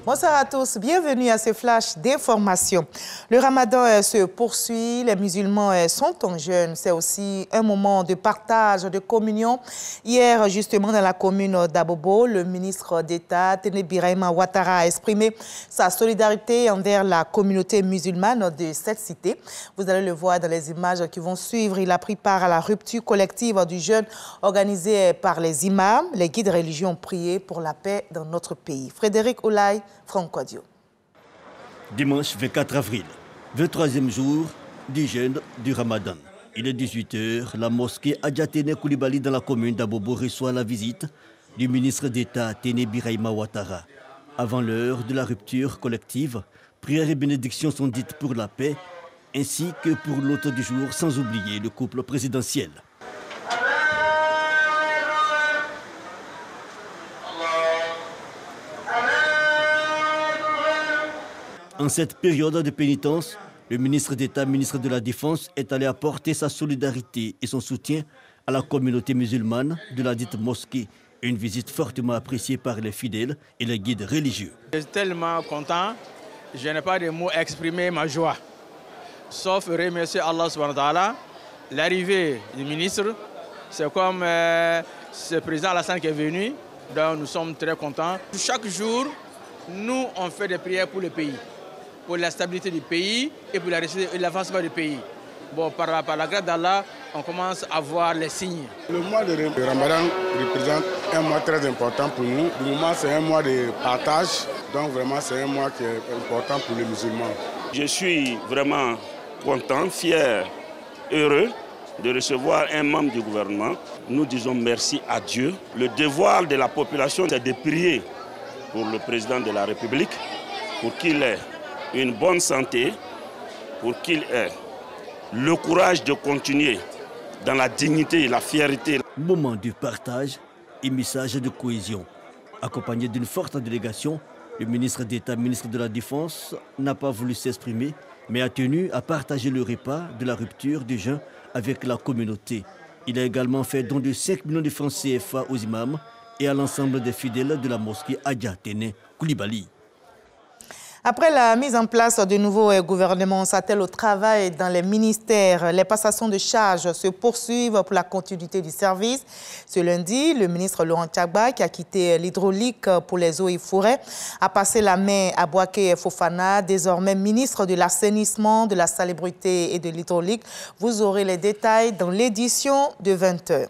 Bonsoir à tous, bienvenue à ce flash d'information. Le ramadan se poursuit, les musulmans sont en jeûne. C'est aussi un moment de partage, de communion. Hier, justement, dans la commune d'Abobo, le ministre d'État, Téné Birahima Ouattara, a exprimé sa solidarité envers la communauté musulmane de cette cité. Vous allez le voir dans les images qui vont suivre. Il a pris part à la rupture collective du jeûne organisée par les imams. Les guides religieux ont prié pour la paix dans notre pays. Frédéric Oulaye, Franco Dio. Dimanche 24 avril, 23e jour du jeûne du Ramadan. Il est 18h, la mosquée Adja Téné Coulibaly dans la commune d'Abobo reçoit la visite du ministre d'État Téné Birahima Ouattara. Avant l'heure de la rupture collective, prières et bénédictions sont dites pour la paix, ainsi que pour l'hôte du jour, sans oublier le couple présidentiel. En cette période de pénitence, le ministre d'État, ministre de la Défense, est allé apporter sa solidarité et son soutien à la communauté musulmane de la dite mosquée. Une visite fortement appréciée par les fidèles et les guides religieux. Je suis tellement content, je n'ai pas de mots à exprimer ma joie. Sauf remercier Allah subhanahu wa ta'ala. L'arrivée du ministre, c'est comme ce président Alassane qui est venu, donc nous sommes très contents. Chaque jour, nous on fait des prières pour le pays, pour la stabilité du pays et pour l'avancement du pays. Bon, par la grâce d'Allah, on commence à voir les signes. Le mois de Ramadan représente un mois très important pour nous. Le moment, c'est un mois de partage. Donc vraiment, c'est un mois qui est important pour les musulmans. Je suis vraiment content, fier, heureux de recevoir un membre du gouvernement. Nous disons merci à Dieu. Le devoir de la population, c'est de prier pour le président de la République, pour qu'il ait une bonne santé, pour qu'il ait le courage de continuer dans la dignité et la fierté. Moment de partage et message de cohésion. Accompagné d'une forte délégation, le ministre d'État, ministre de la Défense, n'a pas voulu s'exprimer, mais a tenu à partager le repas de la rupture du jeûne avec la communauté. Il a également fait don de 5 millions de francs CFA aux imams et à l'ensemble des fidèles de la mosquée Adja Téné Coulibaly. Après la mise en place de nouveaux gouvernements, on s'attelle au travail dans les ministères. Les passations de charges se poursuivent pour la continuité du service. Ce lundi, le ministre Laurent Tchagba, qui a quitté l'hydraulique pour les eaux et forêts, a passé la main à Bouaké Fofana, désormais ministre de l'assainissement, de la salubrité et de l'hydraulique. Vous aurez les détails dans l'édition de 20h.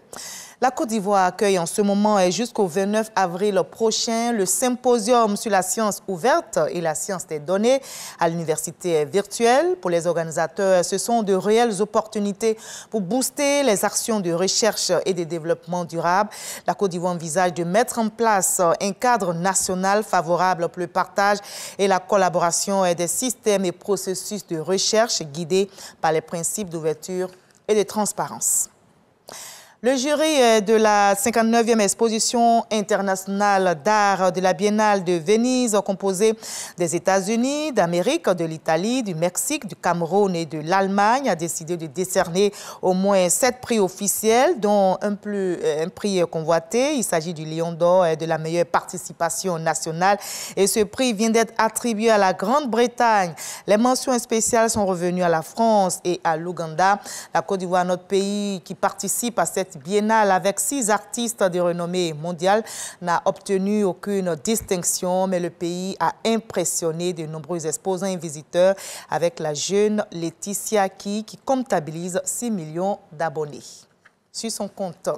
La Côte d'Ivoire accueille en ce moment et jusqu'au 29 avril prochain le symposium sur la science ouverte et la science des données à l'université virtuelle. Pour les organisateurs, ce sont de réelles opportunités pour booster les actions de recherche et de développement durable. La Côte d'Ivoire envisage de mettre en place un cadre national favorable pour le partage et la collaboration des systèmes et processus de recherche guidés par les principes d'ouverture et de transparence. Le jury de la 59e exposition internationale d'art de la Biennale de Venise, composé des États-Unis, d'Amérique, de l'Italie, du Mexique, du Cameroun et de l'Allemagne, a décidé de décerner au moins 7 prix officiels, dont un prix convoité. Il s'agit du Lion d'or de la meilleure participation nationale. Et ce prix vient d'être attribué à la Grande-Bretagne. Les mentions spéciales sont revenues à la France et à l'Ouganda. La Côte d'Ivoire, notre pays qui participe à cette biennale avec 6 artistes de renommée mondiale, n'a obtenu aucune distinction, mais le pays a impressionné de nombreux exposants et visiteurs avec la jeune Laetitia qui comptabilise 6 millions d'abonnés sur son compte.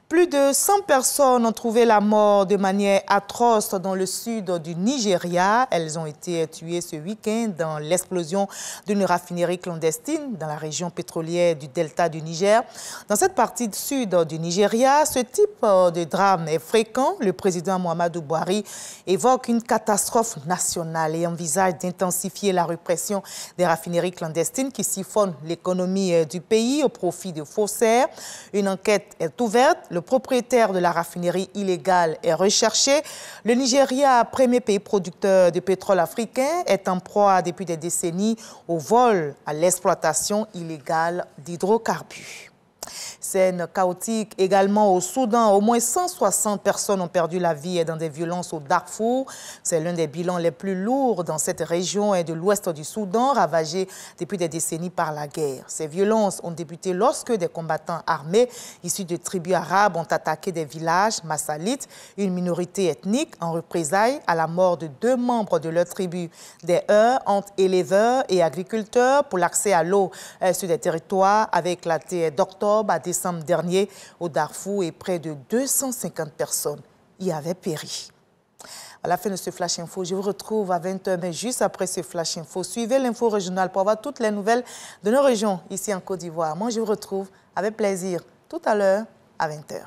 Plus de 100 personnes ont trouvé la mort de manière atroce dans le sud du Nigeria. Elles ont été tuées ce week-end dans l'explosion d'une raffinerie clandestine dans la région pétrolière du delta du Niger. Dans cette partie sud du Nigeria, ce type de drame est fréquent. Le président Muhammadu Buhari évoque une catastrophe nationale et envisage d'intensifier la répression des raffineries clandestines qui siphonnent l'économie du pays au profit de faussaires. Une enquête est ouverte. Le propriétaire de la raffinerie illégale est recherché. Le Nigeria, premier pays producteur de pétrole africain, est en proie depuis des décennies au vol à l'exploitation illégale d'hydrocarbures. Scène chaotique également au Soudan. Au moins 160 personnes ont perdu la vie dans des violences au Darfour. C'est l'un des bilans les plus lourds dans cette région de l'ouest du Soudan, ravagée depuis des décennies par la guerre. Ces violences ont débuté lorsque des combattants armés issus de tribus arabes ont attaqué des villages massalites, une minorité ethnique, en représailles à la mort de 2 membres de leur tribu. Des heurts entre éleveurs et agriculteurs pour l'accès à l'eau sur des territoires avaient éclaté d'octobre à décembre dernier au Darfour et près de 250 personnes y avaient péri. À la fin de ce Flash Info, je vous retrouve à 20h, mais juste après ce Flash Info, suivez l'info régionale pour avoir toutes les nouvelles de nos régions ici en Côte d'Ivoire. Moi, je vous retrouve avec plaisir tout à l'heure à 20h.